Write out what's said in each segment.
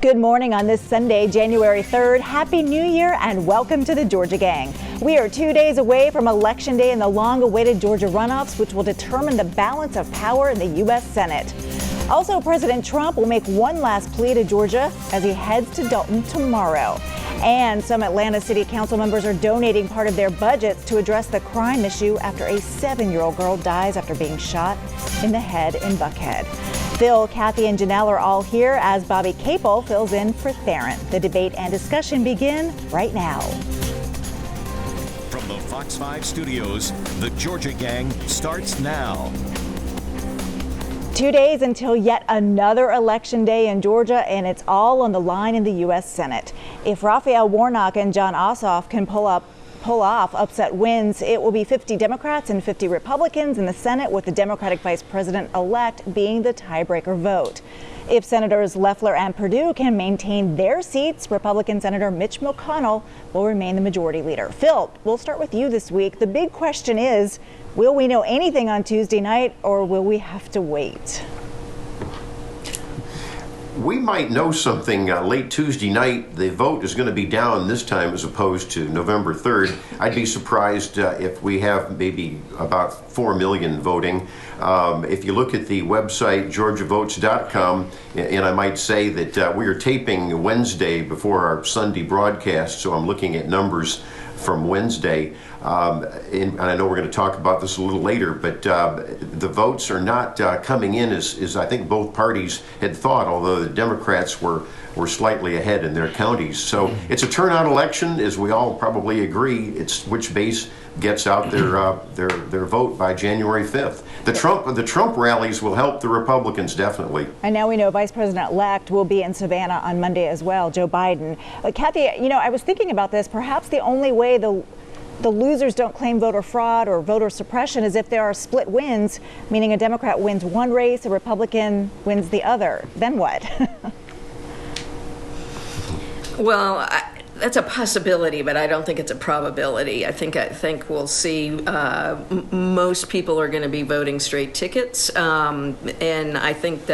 Good morning on this Sunday, January 3rd. Happy New Year and welcome to the Georgia Gang. We are 2 days away from Election Day and the long-awaited Georgia runoffs, which will determine the balance of power in the U.S. Senate. Also, President Trump will make one last plea to Georgia as he heads to Dalton tomorrow. And some Atlanta City Council members are donating part of their budgets to address the crime issue after a 7-year-old girl dies after being shot in the head in Buckhead. Phil, Kathy, and Janelle are all here as Bobby Capel fills in for Theron. The debate and discussion begin right now. From the Fox 5 studios, the Georgia Gang starts now. 2 days until yet another election day in Georgia, and it's all on the line in the U.S. Senate. If Raphael Warnock and Jon Ossoff can pull off upset wins, it will be 50 Democrats and 50 Republicans in the Senate, with the Democratic Vice President-elect being the tiebreaker vote. If Senators Loeffler and Perdue can maintain their seats, Republican Senator Mitch McConnell will remain the majority leader. Phil, we'll start with you this week. The big question is, will we know anything on Tuesday night, or will we have to wait? We might know something late Tuesday night. The vote is going to be down this time as opposed to November 3rd. I'd be surprised if we have maybe about 4 million voting. If you look at the website, georgiavotes.com, and I might say that we are taping Wednesday before our Sunday broadcast, so I'm looking at numbers from Wednesday. And I know we're going to talk about this a little later, but the votes are not coming in as I think both parties had thought, although the Democrats were slightly ahead in their counties. So it's a turnout election, as we all probably agree. It's which base gets out their vote by January 5th. The Trump rallies will help the Republicans, definitely. And now we know Vice President-elect will be in Savannah on Monday as well, Joe Biden. Kathy, I was thinking about this. Perhaps the only way the losers don't claim voter fraud or voter suppression is if there are split wins, meaning a Democrat wins one race, a Republican wins the other. Then what? Well, that's a possibility, but I don't think it's a probability. I think we'll see. Most people are going to be voting straight tickets, and I think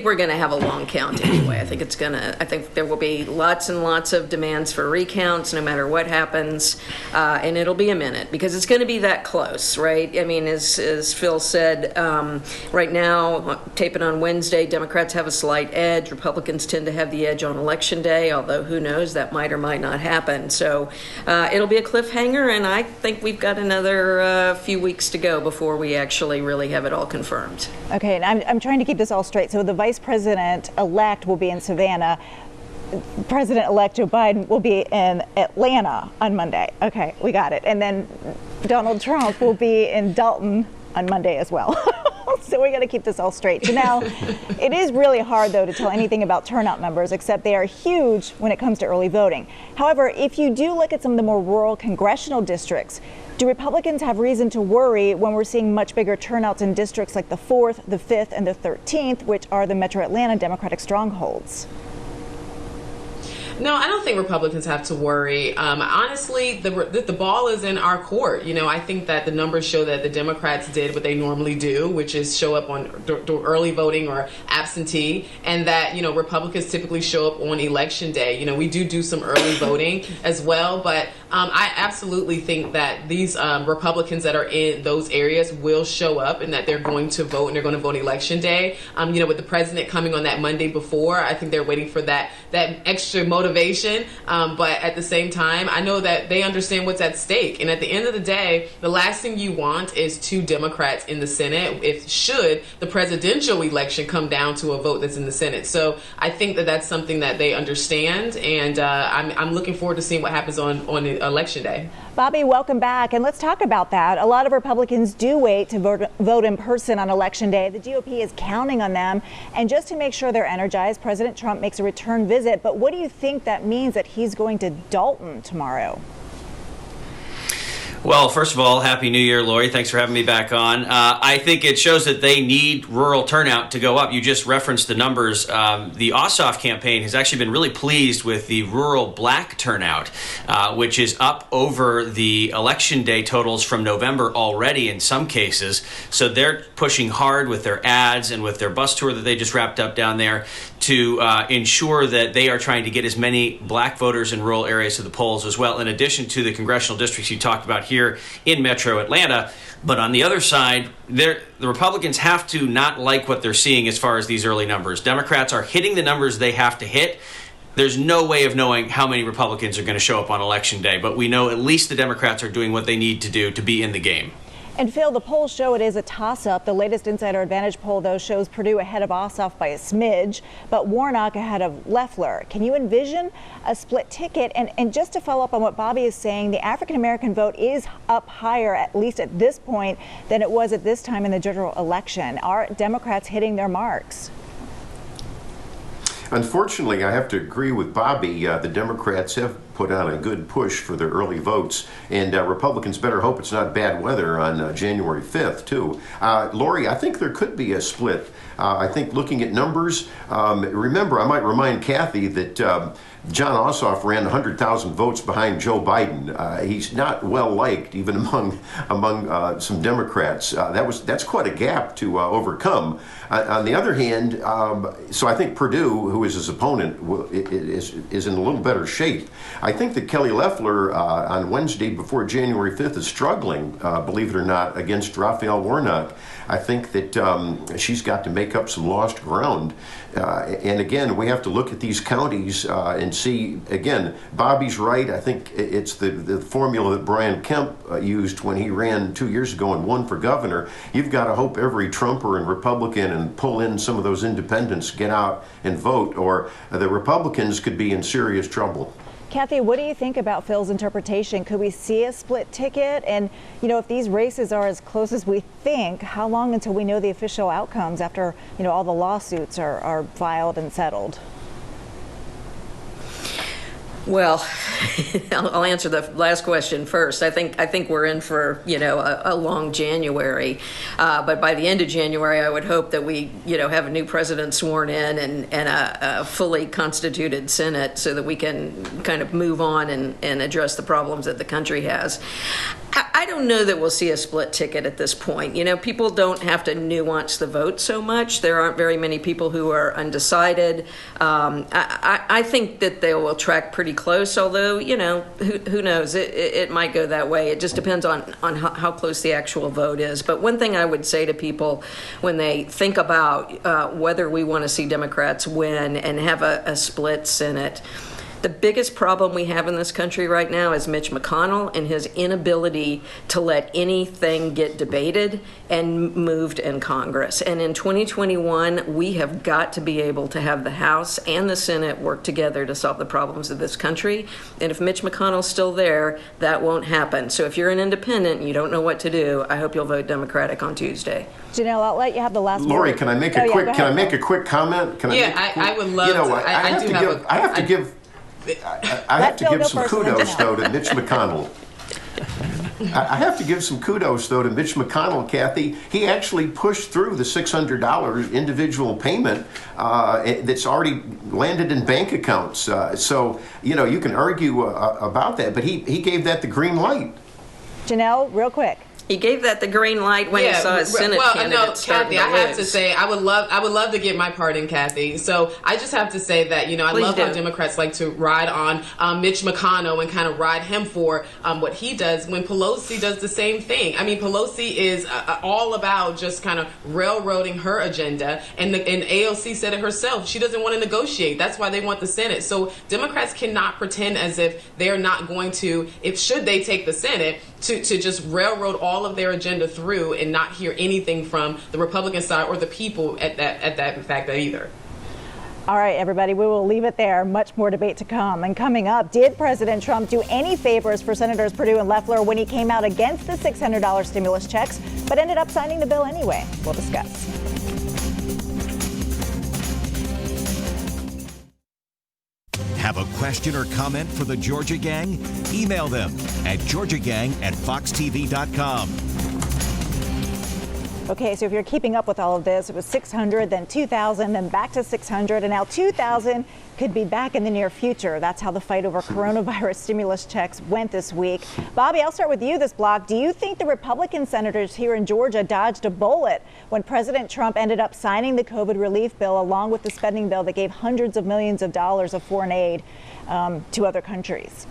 we're going to have a long count anyway. I think there will be lots and lots of demands for recounts, no matter what happens, and it'll be a minute because it's going to be that close, right? I mean, as Phil said, right now, taping on Wednesday, Democrats have a slight edge. Republicans tend to have the edge on Election Day, although who knows? That might or might not happen. So it'll be a cliffhanger, and I think we've got another few weeks to go before we actually really have it all confirmed. Okay, and I'm trying to keep this all straight. So the Vice President-elect will be in Savannah. President-elect Joe Biden will be in Atlanta on Monday. Okay, we got it. And then Donald Trump will be in Dalton on Monday as well. So we got to keep this all straight. So now, it is really hard, though, to tell anything about turnout numbers, except they are huge when it comes to early voting. However, if you do look at some of the more rural congressional districts, do Republicans have reason to worry when we're seeing much bigger turnouts in districts like the 4th, the 5th, and the 13th, which are the Metro Atlanta Democratic strongholds? No, I don't think Republicans have to worry. Honestly, the ball is in our court. I think that the numbers show that the Democrats did what they normally do, which is show up on early voting or absentee, and that, Republicans typically show up on Election Day. We do some early voting as well, but I absolutely think that these Republicans that are in those areas will show up and that they're going to vote, and they're going to vote Election Day. With the president coming on that Monday before, I think they're waiting for that extra motivation. But at the same time, I know that they understand what's at stake. And at the end of the day, the last thing you want is 2 Democrats in the Senate should the presidential election come down to a vote that's in the Senate. So I think that that's something that they understand. And I'm looking forward to seeing what happens on Election Day. Bobby, welcome back. And let's talk about that. A lot of Republicans do wait to vote in person on Election Day. The GOP is counting on them. And just to make sure they're energized, President Trump makes a return visit. But what do you think that means that he's going to Dalton tomorrow? Well, first of all, Happy New Year, Lori. Thanks for having me back on. I think it shows that they need rural turnout to go up. You just referenced the numbers. The Ossoff campaign has actually been really pleased with the rural black turnout, which is up over the Election Day totals from November already in some cases. So they're pushing hard with their ads and with their bus tour that they just wrapped up down there to ensure that they are trying to get as many black voters in rural areas to the polls as well, in addition to the congressional districts you talked about here in Metro Atlanta. But on the other side, the Republicans have to not like what they're seeing as far as these early numbers. Democrats are hitting the numbers they have to hit. There's no way of knowing how many Republicans are going to show up on Election Day, but we know at least the Democrats are doing what they need to do to be in the game. And Phil, the polls show it is a toss-up. The latest Insider Advantage poll, though, shows Perdue ahead of Ossoff by a smidge, but Warnock ahead of Loeffler. Can you envision a split ticket? And just to follow up on what Bobby is saying, the African-American vote is up higher, at least at this point, than it was at this time in the general election. Are Democrats hitting their marks? Unfortunately, I have to agree with Bobby. The Democrats have put on a good push for their early votes, and Republicans better hope it's not bad weather on January 5th, too. Lori, I think there could be a split. I think looking at numbers, remember, I might remind Kathy that John Ossoff ran 100,000 votes behind Joe Biden. He's not well liked even among some Democrats. That's quite a gap to overcome. On the other hand, so I think Perdue, who is his opponent, is in a little better shape. I think that Kelly Loeffler on Wednesday before January 5th is struggling, believe it or not, against Raphael Warnock. I think that she's got to make up some lost ground. And again, we have to look at these counties and see, again, Bobby's right. I think it's the formula that Brian Kemp used when he ran 2 years ago and won for governor. You've got to hope every Trumper and Republican and pull in some of those independents get out and vote, or the Republicans could be in serious trouble. Kathy, what do you think about Phil's interpretation? Could we see a split ticket? And, you know, if these races are as close as we think, how long until we know the official outcomes after, you know, all the lawsuits are filed and settled? Well, I'll answer the last question first. I think we're in for, you know, a long January, but by the end of January, I would hope that we, you know, have a new president sworn in and a fully constituted Senate so that we can kind of move on and address the problems that the country has. I don't know that we'll see a split ticket at this point. You know, people don't have to nuance the vote so much. There aren't very many people who are undecided. I think that they will track pretty close, although, you know, who knows? It might go that way. It just depends on how close the actual vote is. But one thing I would say to people when they think about whether we want to see Democrats win and have a split Senate, the biggest problem we have in this country right now is Mitch McConnell and his inability to let anything get debated and moved in Congress. And in 2021, we have got to be able to have the House and the Senate work together to solve the problems of this country. And if Mitch McConnell's still there, that won't happen. So if you're an independent and you don't know what to do, I hope you'll vote Democratic on Tuesday. Janelle, I'll let you have the last word. Lori, can I make a quick? Can I make a quick comment? I would love. You know, to. I have to give some kudos, though, to Mitch McConnell. I have to give some kudos, though, to Mitch McConnell, Kathy. He actually pushed through the $600 individual payment that's already landed in bank accounts. So, you know, you can argue about that, but he gave that the green light. Janelle, real quick. He gave that the green light when he saw his Senate candidate starting Kathy, to I have to say, I would love to get my part in, Kathy. So I just have to say that, you know, I love how Democrats like to ride on Mitch McConnell and kind of ride him for what he does when Pelosi does the same thing. I mean, Pelosi is all about just kind of railroading her agenda, and AOC said it herself. She doesn't want to negotiate. That's why they want the Senate. So Democrats cannot pretend as if they're not going to, should they take the Senate, to just railroad all of their agenda through and not hear anything from the Republican side or the people at that fact either. All right, everybody, we will leave it there. Much more debate to come. And coming up, did President Trump do any favors for Senators Perdue and Loeffler when he came out against the $600 stimulus checks, but ended up signing the bill anyway? We'll discuss. Have a question or comment for the Georgia Gang? Email them at georgiagang@foxtv.com. Okay, so if you're keeping up with all of this, it was 600, then 2,000, then back to 600, and now 2,000 could be back in the near future. That's how the fight over coronavirus stimulus checks went this week. Bobby, I'll start with you this block. Do you think the Republican senators here in Georgia dodged a bullet when President Trump ended up signing the COVID relief bill along with the spending bill that gave hundreds of millions of dollars of foreign aid to other countries?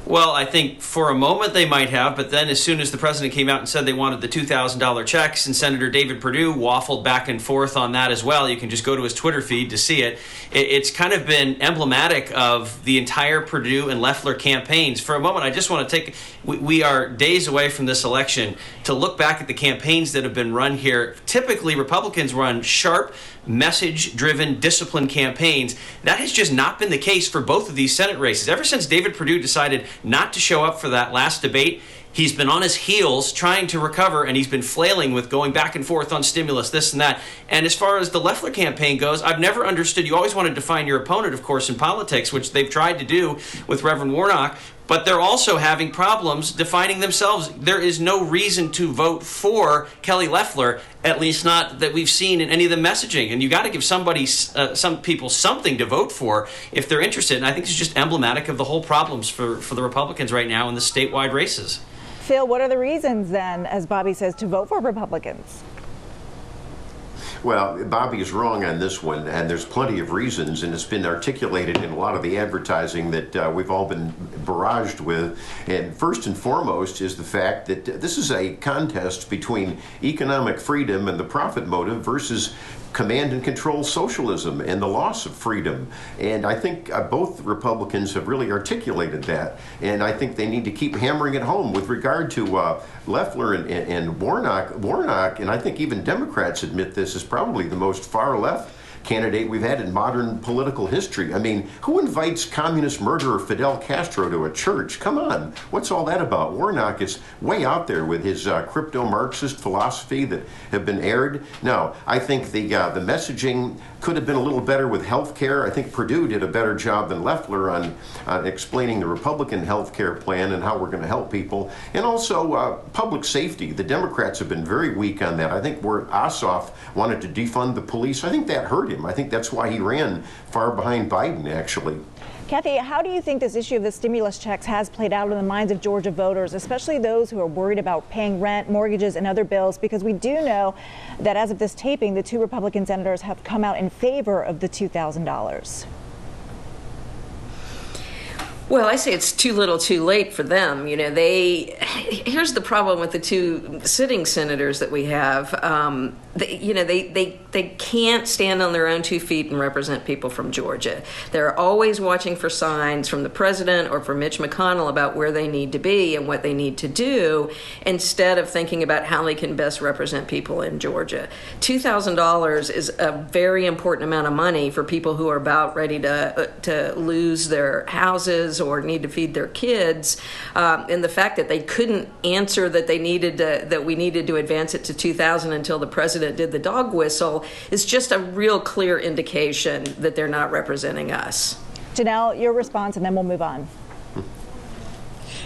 Well, I think for a moment they might have, but then as soon as the president came out and said they wanted the $2,000 checks, and Senator David Perdue waffled back and forth on that as well, you can just go to his Twitter feed to see it. It's kind of been emblematic of the entire Perdue and Loeffler campaigns. For a moment, I just want to we are days away from this election, to look back at the campaigns that have been run here. Typically, Republicans run sharp, message-driven, disciplined campaigns. That has just not been the case for both of these Senate races. Ever since David Perdue decided not to show up for that last debate, he's been on his heels trying to recover, and he's been flailing with going back and forth on stimulus, this and that. And as far as the Loeffler campaign goes, I've never understood. You always want to define your opponent, of course, in politics, which they've tried to do with Reverend Warnock. But they're also having problems defining themselves. There is no reason to vote for Kelly Loeffler, at least not that we've seen in any of the messaging. And you got to give some people something to vote for if they're interested. And I think it's just emblematic of the whole problems for the Republicans right now in the statewide races. Phil, what are the reasons then, as Bobby says, to vote for Republicans? Well, Bobby is wrong on this one, and there's plenty of reasons, and it's been articulated in a lot of the advertising that we've all been barraged with. And first and foremost is the fact that this is a contest between economic freedom and the profit motive versus command and control socialism and the loss of freedom. And I think both Republicans have really articulated that. And I think they need to keep hammering it home with regard to Loeffler and Warnock. Warnock, and I think even Democrats admit this, is probably the most far-left candidate we've had in modern political history. I mean, who invites communist murderer Fidel Castro to a church? Come on, what's all that about? Warnock is way out there with his crypto-Marxist philosophy that have been aired. No, I think the messaging could have been a little better with health care. I think Perdue did a better job than Loeffler on explaining the Republican health care plan and how we're going to help people. And also public safety. The Democrats have been very weak on that. I think where Ossoff wanted to defund the police, I think that hurt him. I think that's why he ran far behind Biden, actually. Kathy, how do you think this issue of the stimulus checks has played out in the minds of Georgia voters, especially those who are worried about paying rent, mortgages, and other bills? Because we do know that as of this taping, the two Republican senators have come out in favor of the $2,000. Well, I say it's too little too late for them. You know, here's the problem with the two sitting senators that we have. They can't stand on their own 2 feet and represent people from Georgia. They're always watching for signs from the president or from Mitch McConnell about where they need to be and what they need to do, instead of thinking about how they can best represent people in Georgia. $2,000 is a very important amount of money for people who are about ready to lose their houses or need to feed their kids. And the fact that they couldn't answer that we needed to advance it to $2,000 until the president did the dog whistle is just a real clear indication that they're not representing us. Janelle, your response, and then we'll move on.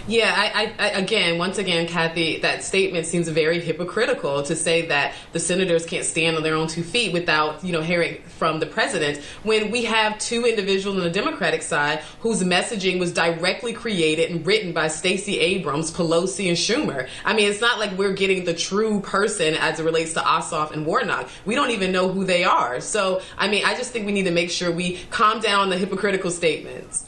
Yeah, once again, Kathy, that statement seems very hypocritical to say that the senators can't stand on their own 2 feet without, hearing from the president, when we have two individuals on the Democratic side whose messaging was directly created and written by Stacey Abrams, Pelosi, and Schumer. I mean, it's not like we're getting the true person as it relates to Ossoff and Warnock. We don't even know who they are. So, I mean, I just think we need to make sure we calm down the hypocritical statements.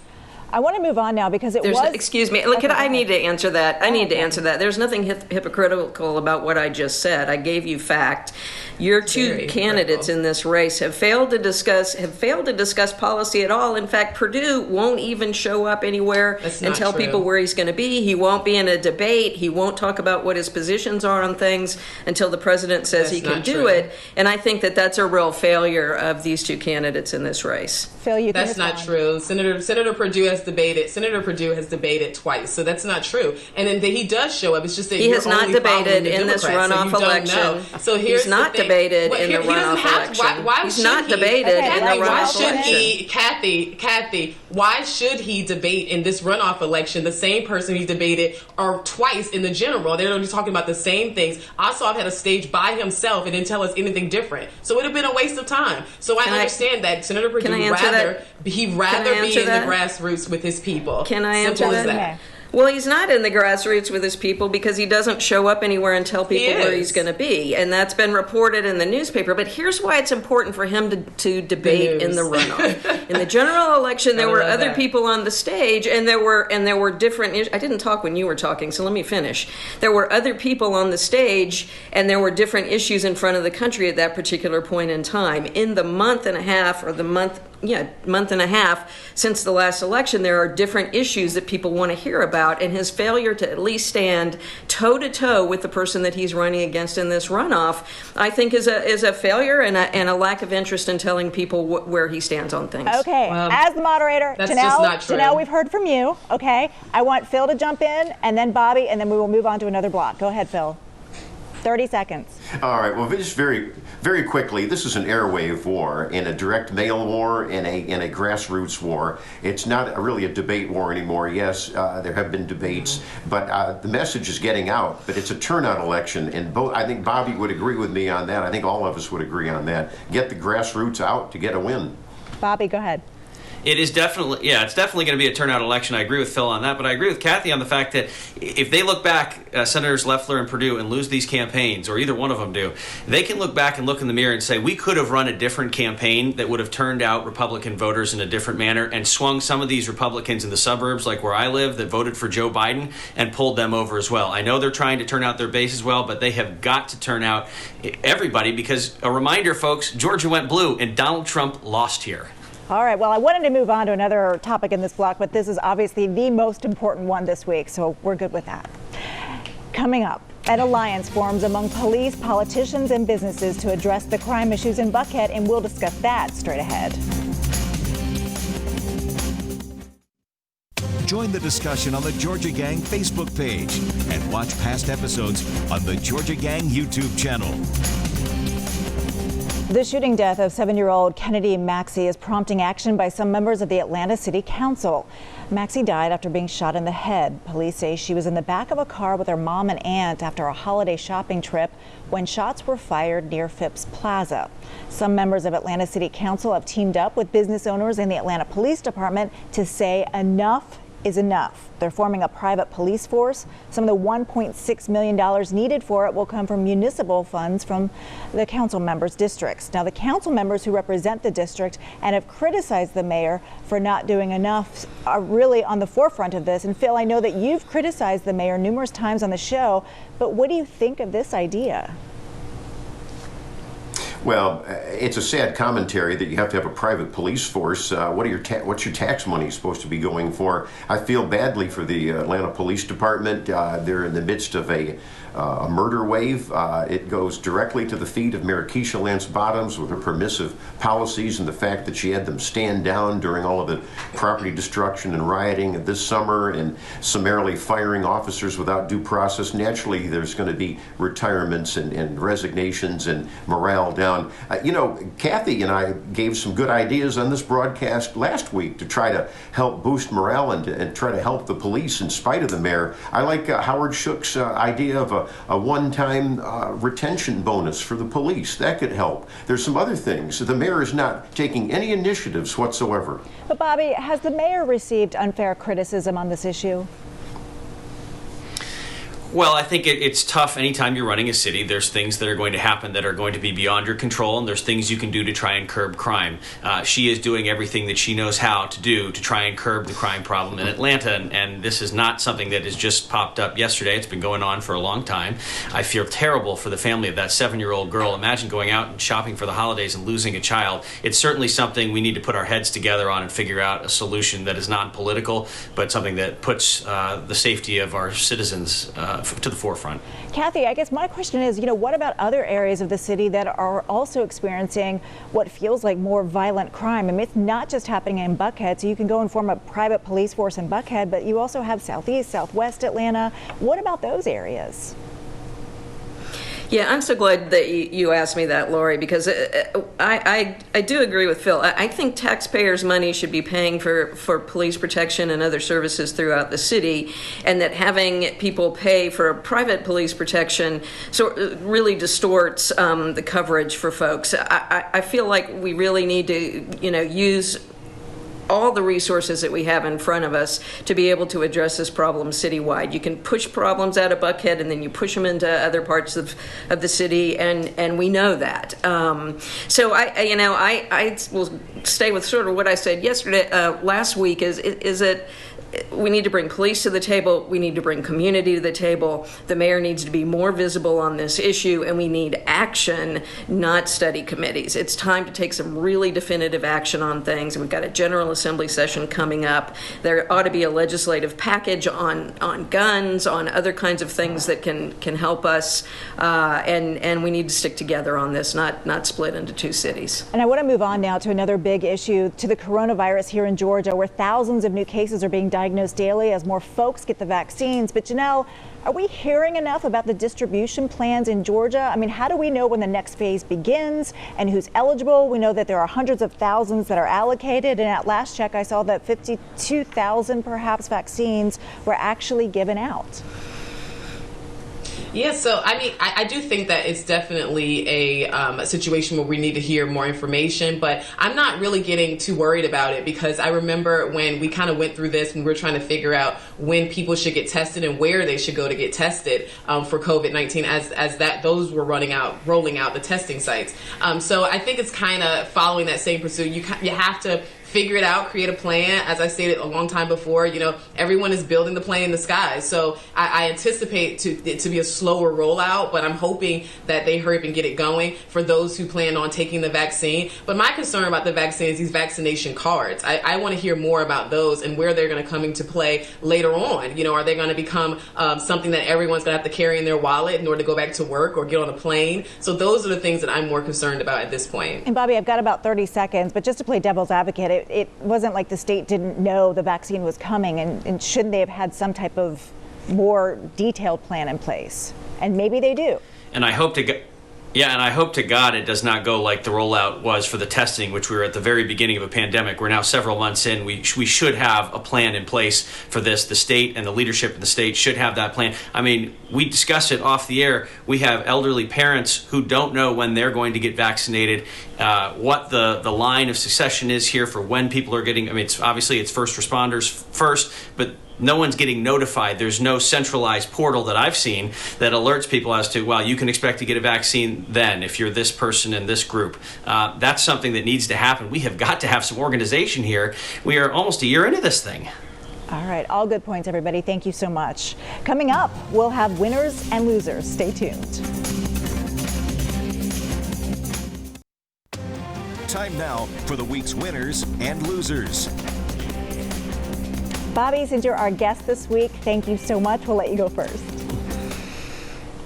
I want to move on now because excuse me. Look, I need to answer that. Answer that. There's nothing hypocritical about what I just said. I gave you fact. Your two candidates in this race have failed to discuss policy at all. In fact, Perdue won't even show up anywhere and tell people where he's going to be. He won't be in a debate. He won't talk about what his positions are on things until the president says he can do it. And I think that that's a real failure of these two candidates in this race. Phil, you that's not true. Senator Perdue Senator Perdue has debated twice, so that's not true. And then he does show up. It's just that He has not debated in this runoff election. So he's not debated in the runoff election. He's not debated in the runoff election. Kathy, why should he debate in this runoff election the same person he debated or twice in the general? They're only talking about the same things. Ossoff had a stage by himself and didn't tell us anything different. So it would have been a waste of time. So I understand that Senator Perdue be in the grassroots with his people. Can I answer Simple as that? Well, he's not in the grassroots with his people because he doesn't show up anywhere and tell people where he's going to be. And that's been reported in the newspaper. But here's why it's important for him to debate in the runoff. In the general election, there were other people on the stage, and there were different. I didn't talk when you were talking, so let me finish. There were other people on the stage, and there were different issues in front of the country at that particular point in time. In the month and a half since the last election, there are different issues that people want to hear about, and his failure to at least stand toe-to-toe with the person that he's running against in this runoff, I think is a failure and a lack of interest in telling people where he stands on things. Okay, as the moderator, Janelle, we've heard from you, okay? I want Phil to jump in, and then Bobby, and then we will move on to another block. Go ahead, Phil. 30 seconds. All right. Well, just very, very quickly, this is an airwave war and a direct mail war and a grassroots war. It's not really a debate war anymore. Yes, there have been debates, but the message is getting out. But it's a turnout election, and I think Bobby would agree with me on that. I think all of us would agree on that. Get the grassroots out to get a win. Bobby, go ahead. It is definitely, it's definitely going to be a turnout election. I agree with Phil on that, but I agree with Kathy on the fact that if they look back, Senators Loeffler and Perdue, and lose these campaigns, or either one of them do, they can look back and look in the mirror and say, we could have run a different campaign that would have turned out Republican voters in a different manner and swung some of these Republicans in the suburbs, like where I live, that voted for Joe Biden, and pulled them over as well. I know they're trying to turn out their base as well, but they have got to turn out everybody, because a reminder, folks, Georgia went blue and Donald Trump lost here. All right, well, I wanted to move on to another topic in this block, but this is obviously the most important one this week, so we're good with that. Coming up, an alliance forms among police, politicians, and businesses to address the crime issues in Buckhead, and we'll discuss that straight ahead. Join the discussion on the Georgia Gang Facebook page and watch past episodes on the Georgia Gang YouTube channel. The shooting death of 7-year-old Kennedy Maxey is prompting action by some members of the Atlanta City Council. Maxey died after being shot in the head. Police say she was in the back of a car with her mom and aunt after a holiday shopping trip when shots were fired near Phipps Plaza. Some members of Atlanta City Council have teamed up with business owners and the Atlanta Police Department to say enough is enough. They're forming a private police force. Some of the $1.6 million needed for it will come from municipal funds from the council members' districts. Now, the council members who represent the district and have criticized the mayor for not doing enough are really on the forefront of this. And Phil, I know that you've criticized the mayor numerous times on the show, but what do you think of this idea? Well, it's a sad commentary that you have to have a private police force. What's your tax money supposed to be going for? I feel badly for the Atlanta Police Department. They're in the midst of a murder wave. It goes directly to the feet of Mayor Keisha Lance Bottoms with her permissive policies and the fact that she had them stand down during all of the property destruction and rioting this summer and summarily firing officers without due process. Naturally, there's going to be retirements and resignations and morale down. Kathy and I gave some good ideas on this broadcast last week to try to help boost morale and try to help the police in spite of the mayor. I like Howard Shook's idea of a one-time retention bonus for the police. That could help. There's some other things. The mayor is not taking any initiatives whatsoever. But Bobby, has the mayor received unfair criticism on this issue? Well, I think it's tough anytime you're running a city. There's things that are going to happen that are going to be beyond your control, and there's things you can do to try and curb crime. She is doing everything that she knows how to do to try and curb the crime problem in Atlanta, and this is not something that has just popped up yesterday. It's been going on for a long time. I feel terrible for the family of that 7-year-old girl. Imagine going out and shopping for the holidays and losing a child. It's certainly something we need to put our heads together on and figure out a solution that is non-political, but something that puts the safety of our citizens to the forefront. Kathy, I guess my question is, what about other areas of the city that are also experiencing what feels like more violent crime? I mean, it's not just happening in Buckhead, so you can go and form a private police force in Buckhead, but you also have Southeast, Southwest Atlanta. What about those areas? Yeah, I'm so glad that you asked me that, Lori, because I do agree with Phil. I think taxpayers' money should be paying for police protection and other services throughout the city, and that having people pay for private police protection really distorts the coverage for folks. I feel like we really need to, use all the resources that we have in front of us to be able to address this problem citywide. You can push problems out of Buckhead and then you push them into other parts of the city, and we know that. So I will stay with sort of what I said last week is that we need to bring police to the table. We need to bring community to the table. The mayor needs to be more visible on this issue, and we need action, not study committees. It's time to take some really definitive action on things. We've got a General Assembly session coming up. There ought to be a legislative package on guns, on other kinds of things that can help us, and we need to stick together on this, not split into two cities. And I want to move on now to another big issue, to the coronavirus here in Georgia, where thousands of new cases are being diagnosed daily as more folks get the vaccines. But Janelle, are we hearing enough about the distribution plans in Georgia? I mean, how do we know when the next phase begins and who's eligible? We know that there are hundreds of thousands that are allocated, and at last check I saw that 52,000 perhaps vaccines were actually given out. Yeah, so I mean, I do think that it's definitely a situation where we need to hear more information, but I'm not really getting too worried about it, because I remember when we kind of went through this, when we were trying to figure out when people should get tested and where they should go to get tested for COVID-19, as those were rolling out the testing sites. So I think it's kind of following that same pursuit. You have to figure it out, create a plan. As I stated a long time before, everyone is building the plane in the sky. So I anticipate it to be a slower rollout, but I'm hoping that they hurry up and get it going for those who plan on taking the vaccine. But my concern about the vaccine is these vaccination cards. I want to hear more about those and where they're going to come into play later on. Are they going to become something that everyone's going to have to carry in their wallet in order to go back to work or get on a plane? So those are the things that I'm more concerned about at this point. And Bobby, I've got about 30 seconds, but just to play devil's advocate, it wasn't like the state didn't know the vaccine was coming, and shouldn't they have had some type of more detailed plan in place? And maybe they do. And I hope to God it does not go like the rollout was for the testing, which we were at the very beginning of a pandemic. We're now several months in. We should have a plan in place for this. The state and the leadership of the state should have that plan. I mean, we discussed it off the air. We have elderly parents who don't know when they're going to get vaccinated, what the line of succession is here for when people are getting. I mean, it's first responders first, but no one's getting notified. There's no centralized portal that I've seen that alerts people as to, well, you can expect to get a vaccine then if you're this person in this group. That's something that needs to happen. We have got to have some organization here. We are almost a year into this thing. All right, all good points, everybody. Thank you so much. Coming up, we'll have winners and losers. Stay tuned. Time now for the week's winners and losers. Bobby, since you're our guest this week, thank you so much. We'll let you go first.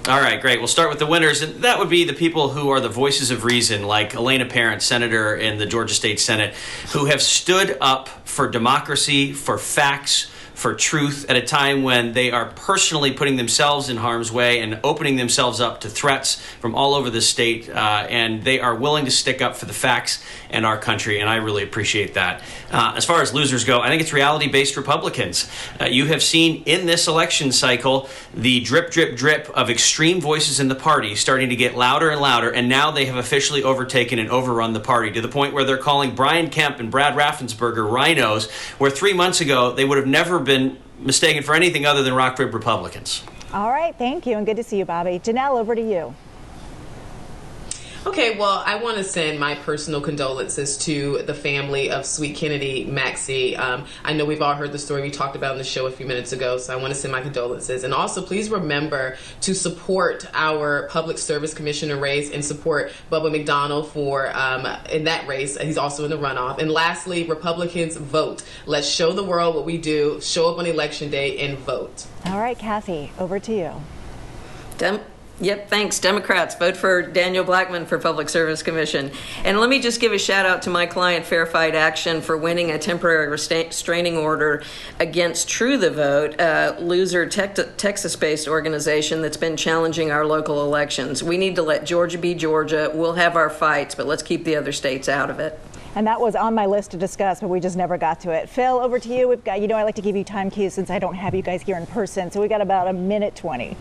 All right, great. We'll start with the winners, and that would be the people who are the voices of reason, like Elena Parent, senator in the Georgia State Senate, who have stood up for democracy, for facts, for truth at a time when they are personally putting themselves in harm's way and opening themselves up to threats from all over the state, and they are willing to stick up for the facts and our country, and I really appreciate that. As far as losers go, I think it's reality-based Republicans. You have seen in this election cycle the drip, drip, drip of extreme voices in the party starting to get louder and louder, and now they have officially overtaken and overrun the party to the point where they're calling Brian Kemp and Brad Raffensperger rhinos, where 3 months ago they would have never been mistaken for anything other than rock rib Republicans. All right, thank you, and good to see you, Bobby. Janelle, over to you. Okay, well, I want to send my personal condolences to the family of Sweet Kennedy Maxey. I know we've all heard the story we talked about on the show a few minutes ago, so I want to send my condolences. And also, please remember to support our Public Service Commissioner race and support Bubba McDonald for in that race. He's also in the runoff. And lastly, Republicans, vote. Let's show the world what we do. Show up on Election Day and vote. All right, Kathy, over to you. Yep, thanks. Democrats, vote for Daniel Blackman for Public Service Commission. And let me just give a shout out to my client, Fair Fight Action, for winning a temporary restraining order against True the Vote, a loser Texas-based organization that's been challenging our local elections. We need to let Georgia be Georgia. We'll have our fights, but let's keep the other states out of it. And that was on my list to discuss, but we just never got to it. Phil, over to you. We've got, I like to give you time cues since I don't have you guys here in person, so we got about a minute 20.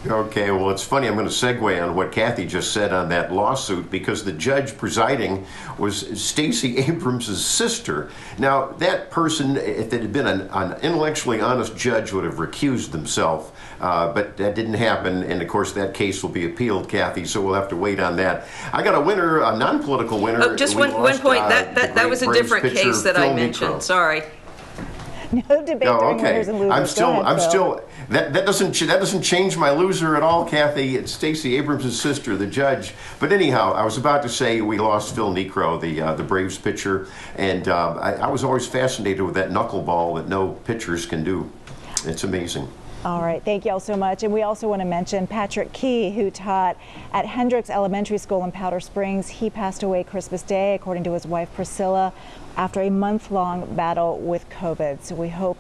Okay, well, it's funny. I'm going to segue on what Kathy just said on that lawsuit because the judge presiding was Stacey Abrams' sister. Now, that person, if it had been an intellectually honest judge, would have recused themselves. But that didn't happen, and of course that case will be appealed, Kathy, so we'll have to wait on that. I got a winner, a non-political winner. Oh, just one point. That was a different case that I mentioned. Sorry. No debate during winners and losers. I'm still. That doesn't change my loser at all, Kathy. It's Stacey Abrams' sister, the judge. But anyhow, I was about to say we lost Phil Niekro, the Braves pitcher, and I was always fascinated with that knuckleball that no pitchers can do. It's amazing. All right, thank you all so much. And we also want to mention Patrick Key, who taught at Hendricks Elementary School in Powder Springs. He passed away Christmas Day, according to his wife Priscilla, after a month-long battle with COVID. So we hope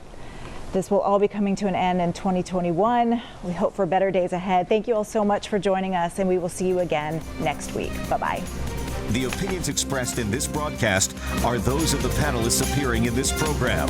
this will all be coming to an end in 2021. We hope for better days ahead. Thank you all so much for joining us, and we will see you again next week. Bye-bye. The opinions expressed in this broadcast are those of the panelists appearing in this program.